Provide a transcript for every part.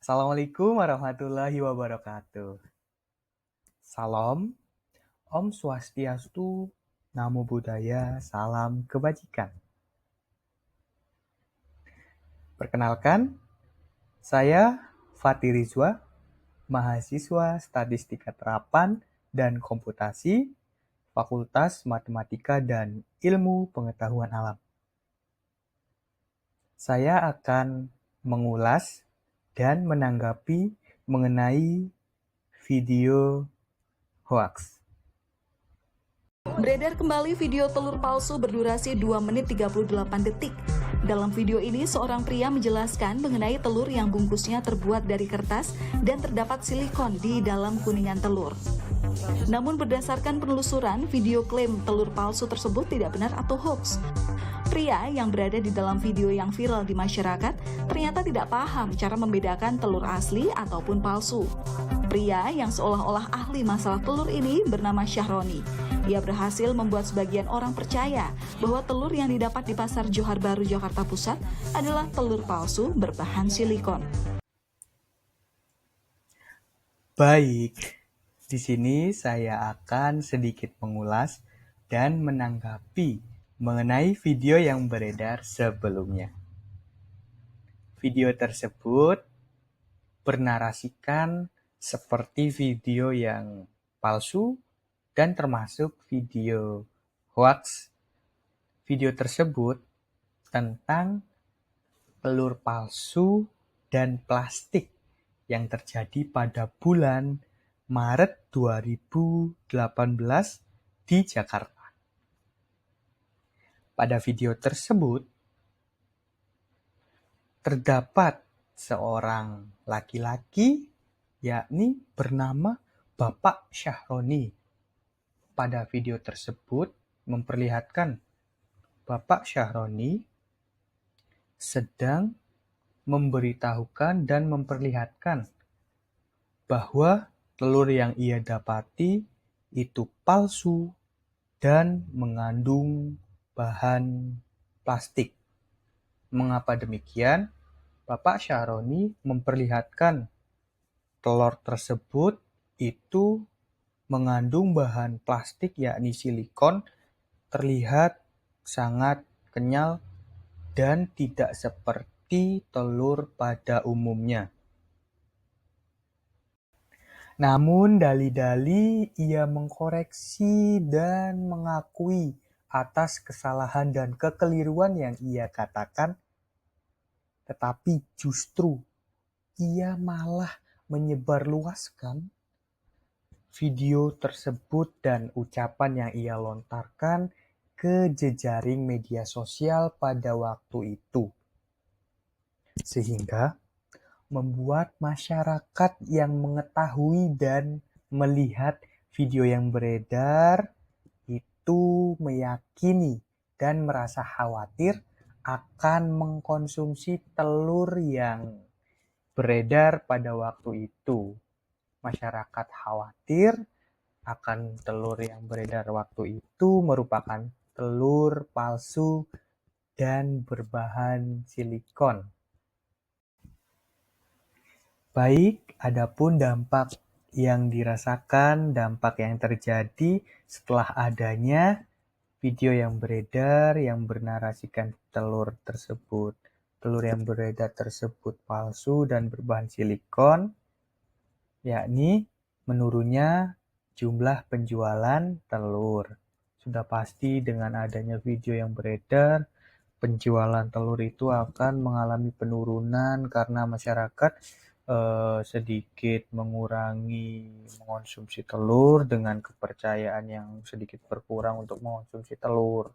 Assalamualaikum warahmatullahi wabarakatuh. Salam, Om Swastiastu, Namo Buddhaya, Salam Kebajikan. Perkenalkan, saya Fatih Rizwa, mahasiswa Statistika Terapan dan Komputasi, Fakultas Matematika dan Ilmu Pengetahuan Alam. Saya akan mengulas dan menanggapi mengenai video hoax. Beredar kembali video telur palsu berdurasi 2 menit 38 detik. Dalam video ini, seorang pria menjelaskan mengenai telur yang bungkusnya terbuat dari kertas dan terdapat silikon di dalam kuningan telur. Namun berdasarkan penelusuran, video klaim telur palsu tersebut tidak benar atau hoax. Pria yang berada di dalam video yang viral di masyarakat ternyata tidak paham cara membedakan telur asli ataupun palsu. Pria yang seolah-olah ahli masalah telur ini bernama Syahroni. Ia berhasil membuat sebagian orang percaya bahwa telur yang didapat di Pasar Johar Baru, Jakarta Pusat adalah telur palsu berbahan silikon. Baik, di sini saya akan sedikit mengulas dan menanggapi mengenai video yang beredar sebelumnya. Video tersebut bernarasikan seperti video yang palsu dan termasuk video hoax. Video tersebut tentang telur palsu dan plastik yang terjadi pada bulan Maret 2018 di Jakarta. Pada video tersebut, terdapat seorang laki-laki, yakni bernama Bapak Syahroni. Pada video tersebut memperlihatkan Bapak Syahroni sedang memberitahukan dan memperlihatkan bahwa telur yang ia dapati itu palsu dan mengandung bahan plastik. Mengapa demikian? Bapak Syahroni memperlihatkan telur tersebut itu mengandung bahan plastik yakni silikon, terlihat sangat kenyal dan tidak seperti telur pada umumnya. Namun dalih-dalih ia mengkoreksi dan mengakui atas kesalahan dan kekeliruan yang ia katakan, tetapi justru ia malah menyebarluaskan video tersebut dan ucapan yang ia lontarkan ke jejaring media sosial pada waktu itu. Sehingga membuat masyarakat yang mengetahui dan melihat video yang beredar itu meyakini dan merasa khawatir akan mengkonsumsi telur yang beredar pada waktu itu. Masyarakat khawatir akan telur yang beredar waktu itu merupakan telur palsu dan berbahan silikon. Baik, adapun dampak yang dirasakan, dampak yang terjadi setelah adanya video yang beredar yang bernarasikan telur yang beredar tersebut palsu dan berbahan silikon, yakni menurunnya jumlah penjualan telur. Sudah pasti dengan adanya video yang beredar, penjualan telur itu akan mengalami penurunan karena masyarakat sedikit mengurangi mengonsumsi telur dengan kepercayaan yang sedikit berkurang untuk mengonsumsi telur.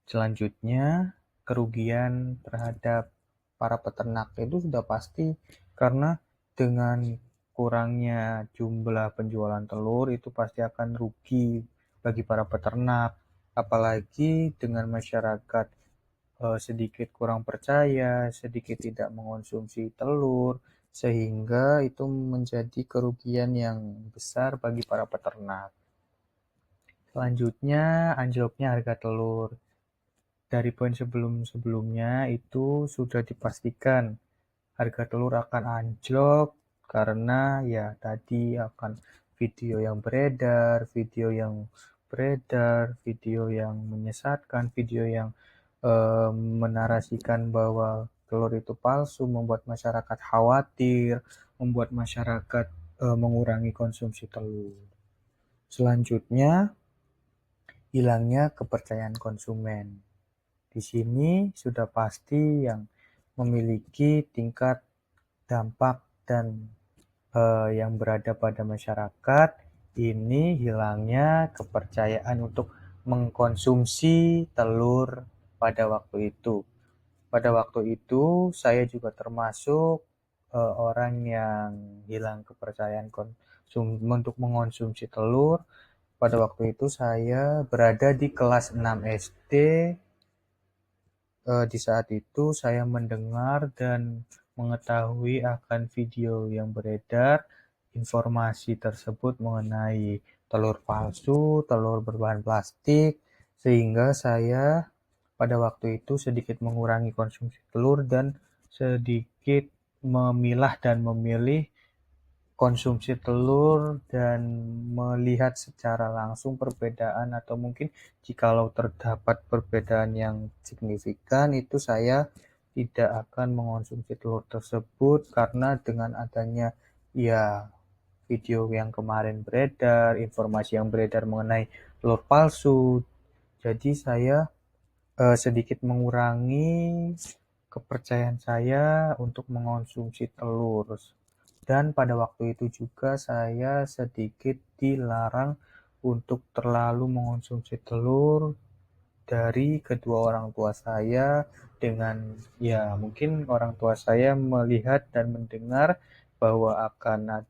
Selanjutnya, kerugian terhadap para peternak itu sudah pasti karena dengan kurangnya jumlah penjualan telur itu pasti akan rugi bagi para peternak, apalagi dengan masyarakat sedikit kurang percaya, sedikit tidak mengonsumsi telur, sehingga itu menjadi kerugian yang besar bagi para peternak. Selanjutnya, anjloknya harga telur. Dari poin sebelum-sebelumnya itu sudah dipastikan harga telur akan anjlok karena ya tadi akan video yang menyesatkan, video yang menarasikan bahwa telur itu palsu, membuat masyarakat khawatir, membuat masyarakat mengurangi konsumsi telur. Selanjutnya, hilangnya kepercayaan konsumen. Di sini sudah pasti yang memiliki tingkat dampak dan yang berada pada masyarakat ini hilangnya kepercayaan untuk mengkonsumsi telur pada waktu itu. Pada waktu itu saya juga termasuk orang yang hilang kepercayaan untuk mengonsumsi telur. Pada waktu itu saya berada di kelas 6 SD. Di saat itu saya mendengar dan mengetahui akan video yang beredar, informasi tersebut mengenai telur palsu, telur berbahan plastik, sehingga saya pada waktu itu sedikit mengurangi konsumsi telur dan sedikit memilah dan memilih konsumsi telur dan melihat secara langsung perbedaan, atau mungkin jikalau terdapat perbedaan yang signifikan itu saya tidak akan mengonsumsi telur tersebut, karena dengan adanya ya video yang kemarin beredar, informasi yang beredar mengenai telur palsu, jadi saya sedikit mengurangi kepercayaan saya untuk mengonsumsi telur. Dan pada waktu itu juga saya sedikit dilarang untuk terlalu mengonsumsi telur dari kedua orang tua saya, dengan ya mungkin orang tua saya melihat dan mendengar bahwa akan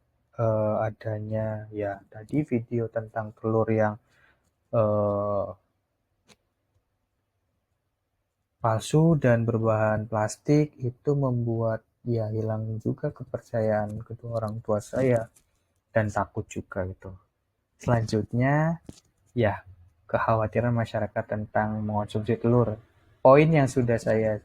adanya ya tadi video tentang telur yang eh, palsu dan berbahan plastik, itu membuat ya hilang juga kepercayaan kedua orang tua saya dan takut juga gitu. Selanjutnya ya kekhawatiran masyarakat tentang mengonsumsi telur. Poin yang sudah saya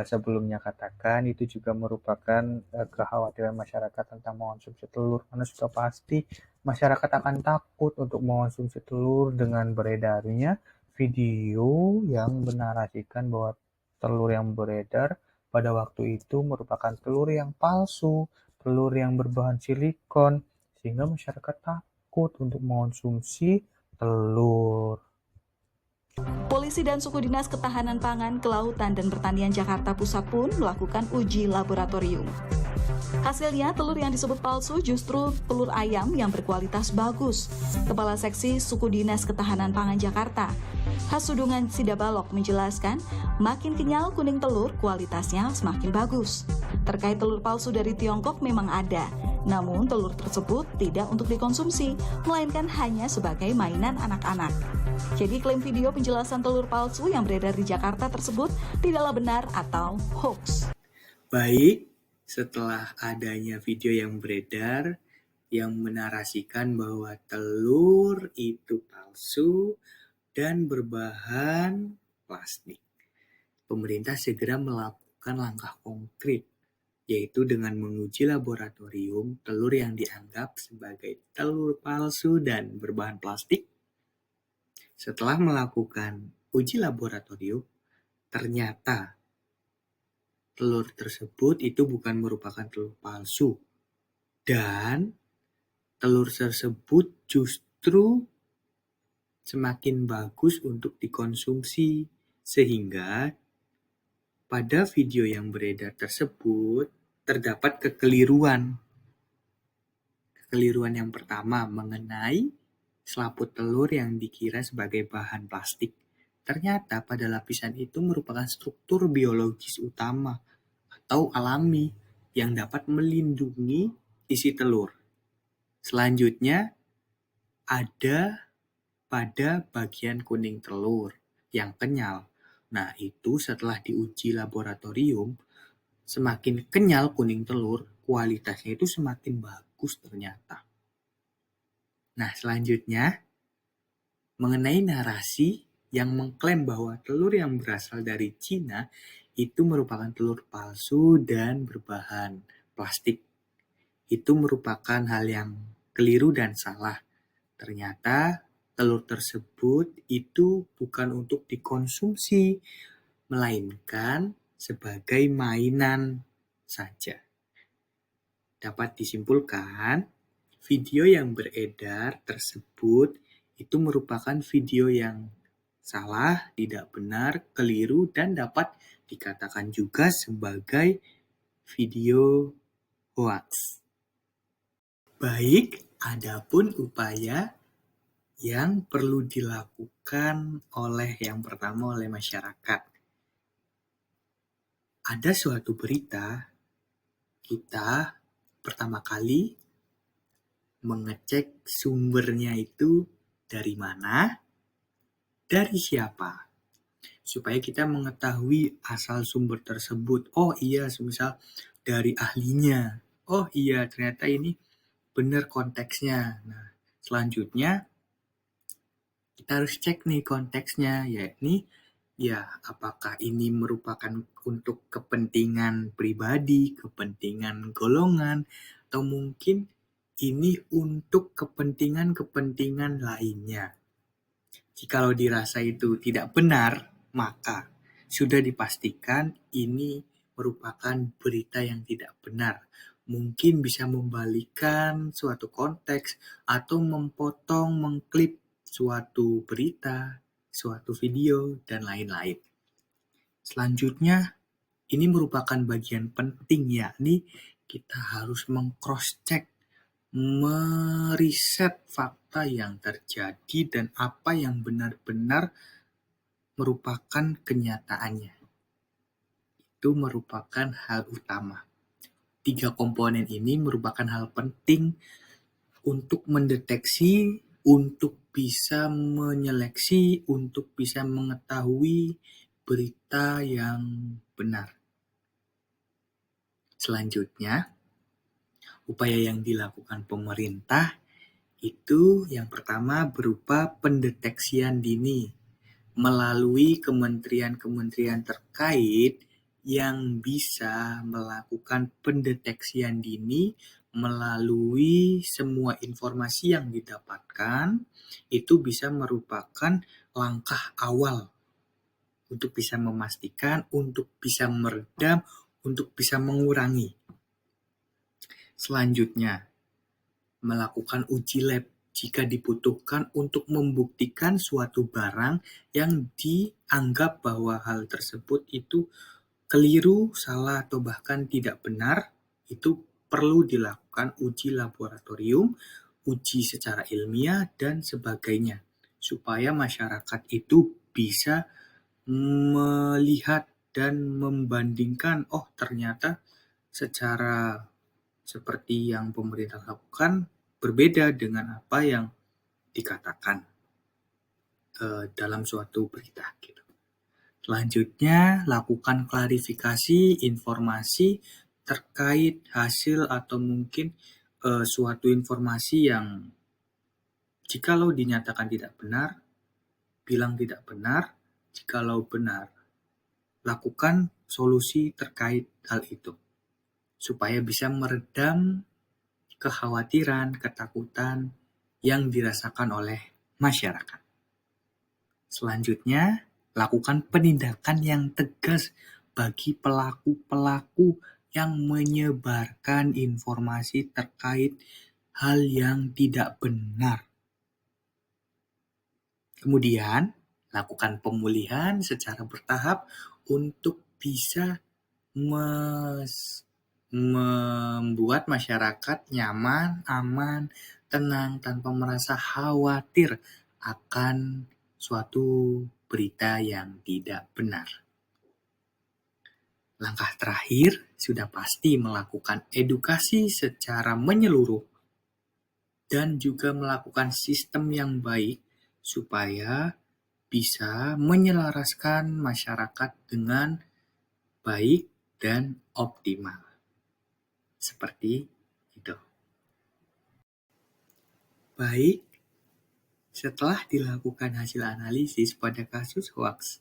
sebelumnya katakan itu juga merupakan kekhawatiran masyarakat tentang mengonsumsi telur, karena sudah pasti masyarakat akan takut untuk mengonsumsi telur dengan beredarnya video yang menarasikan bahwa telur yang beredar pada waktu itu merupakan telur yang palsu, telur yang berbahan silikon, sehingga masyarakat takut untuk mengonsumsi telur. Polisi dan Suku Dinas Ketahanan Pangan, Kelautan, dan Pertanian Jakarta Pusat pun melakukan uji laboratorium. Hasilnya, telur yang disebut palsu justru telur ayam yang berkualitas bagus. Kepala Seksi Suku Dinas Ketahanan Pangan Jakarta, Hasudungan Sidabalok, menjelaskan, makin kenyal kuning telur, kualitasnya semakin bagus. Terkait telur palsu dari Tiongkok memang ada, namun telur tersebut tidak untuk dikonsumsi, melainkan hanya sebagai mainan anak-anak. Jadi klaim video penjelasan telur palsu yang beredar di Jakarta tersebut tidaklah benar atau hoax. Baik, setelah adanya video yang beredar yang menarasikan bahwa telur itu palsu dan berbahan plastik, pemerintah segera melakukan langkah konkret, yaitu dengan menguji laboratorium telur yang dianggap sebagai telur palsu dan berbahan plastik. Setelah melakukan uji laboratorium, ternyata telur tersebut itu bukan merupakan telur palsu, dan telur tersebut justru semakin bagus untuk dikonsumsi, sehingga pada video yang beredar tersebut terdapat kekeliruan. Kekeliruan yang pertama mengenai selaput telur yang dikira sebagai bahan plastik. Ternyata pada lapisan itu merupakan struktur biologis utama atau alami yang dapat melindungi isi telur. Selanjutnya ada pada bagian kuning telur yang kenyal. Nah, itu setelah diuji laboratorium, semakin kenyal kuning telur, kualitasnya itu semakin bagus ternyata. Nah, selanjutnya mengenai narasi yang mengklaim bahwa telur yang berasal dari Cina itu merupakan telur palsu dan berbahan plastik. Itu merupakan hal yang keliru dan salah. Ternyata telur tersebut itu bukan untuk dikonsumsi, melainkan sebagai mainan saja. Dapat disimpulkan, video yang beredar tersebut itu merupakan video yang salah, tidak benar, keliru, dan dapat dikatakan juga sebagai video hoax. Baik, adapun upaya yang perlu dilakukan yang pertama oleh masyarakat. Ada suatu berita, kita pertama kali mengecek sumbernya itu dari mana, dari siapa, supaya kita mengetahui asal sumber tersebut. Oh iya, semisal dari ahlinya. Oh iya, ternyata ini benar konteksnya. Nah, selanjutnya kita harus cek nih konteksnya, yakni apakah ini merupakan untuk kepentingan pribadi, kepentingan golongan, atau mungkin ini untuk kepentingan-kepentingan lainnya. Jikalau dirasa itu tidak benar, maka sudah dipastikan ini merupakan berita yang tidak benar. Mungkin bisa membalikkan suatu konteks atau memotong, mengklip suatu berita, suatu video, dan lain-lain. Selanjutnya, ini merupakan bagian penting, yakni kita harus meng-cross-check, meriset fakta yang terjadi dan apa yang benar-benar merupakan kenyataannya. Itu merupakan hal utama. 3 komponen ini merupakan hal penting untuk mendeteksi, untuk bisa menyeleksi, untuk bisa mengetahui berita yang benar. Selanjutnya, upaya yang dilakukan pemerintah itu yang pertama berupa pendeteksian dini melalui kementerian-kementerian terkait yang bisa melakukan pendeteksian dini melalui semua informasi yang didapatkan. Itu bisa merupakan langkah awal untuk bisa memastikan, untuk bisa meredam, untuk bisa mengurangi. Selanjutnya, melakukan uji lab jika dibutuhkan untuk membuktikan suatu barang yang dianggap bahwa hal tersebut itu keliru, salah, atau bahkan tidak benar. Itu perlu dilakukan uji laboratorium, uji secara ilmiah, dan sebagainya. Supaya masyarakat itu bisa melihat dan membandingkan, oh ternyata secara seperti yang pemerintah lakukan berbeda dengan apa yang dikatakan dalam suatu berita. Gitu. Selanjutnya, lakukan klarifikasi informasi terkait hasil atau mungkin suatu informasi yang jikalau dinyatakan tidak benar, bilang tidak benar. Jikalau benar, lakukan solusi terkait hal itu supaya bisa meredam kekhawatiran, ketakutan yang dirasakan oleh masyarakat. Selanjutnya, lakukan penindakan yang tegas bagi pelaku-pelaku yang menyebarkan informasi terkait hal yang tidak benar. Kemudian, lakukan pemulihan secara bertahap untuk bisa membuat masyarakat nyaman, aman, tenang, tanpa merasa khawatir akan suatu berita yang tidak benar. Langkah terakhir sudah pasti melakukan edukasi secara menyeluruh dan juga melakukan sistem yang baik supaya bisa menyelaraskan masyarakat dengan baik dan optimal. Seperti itu. Baik, setelah dilakukan hasil analisis pada kasus hoax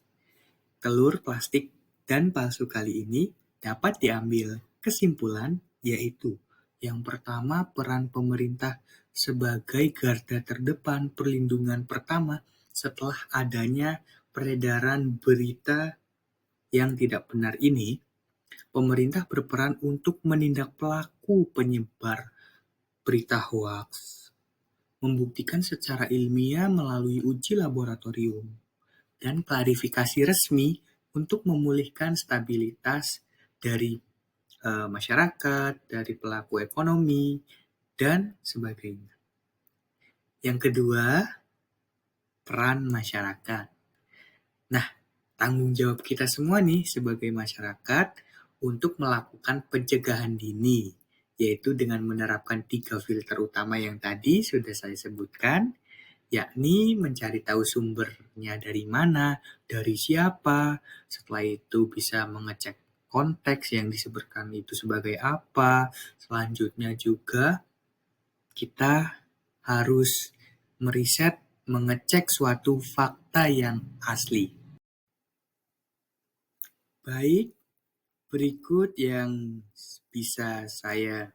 telur plastik dan palsu kali ini dapat diambil kesimpulan, yaitu yang pertama, peran pemerintah sebagai garda terdepan perlindungan pertama setelah adanya peredaran berita yang tidak benar ini, pemerintah berperan untuk menindak pelaku penyebar berita hoaks, membuktikan secara ilmiah melalui uji laboratorium, dan klarifikasi resmi untuk memulihkan stabilitas dari masyarakat, dari pelaku ekonomi, dan sebagainya. Yang kedua, peran masyarakat. Nah, tanggung jawab kita semua nih sebagai masyarakat untuk melakukan pencegahan dini, yaitu dengan menerapkan 3 filter utama yang tadi sudah saya sebutkan, yakni mencari tahu sumbernya dari mana, dari siapa, setelah itu bisa mengecek konteks yang disebutkan itu sebagai apa, selanjutnya juga kita harus meriset, mengecek suatu fakta yang asli. Baik, berikut yang bisa saya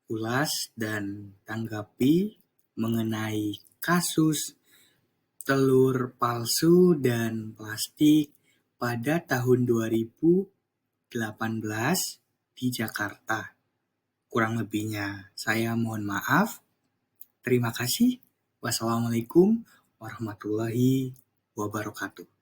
ulas dan tanggapi mengenai kasus telur palsu dan plastik pada tahun 2018 di Jakarta. Kurang lebihnya saya mohon maaf. Terima kasih. Wassalamualaikum warahmatullahi wabarakatuh.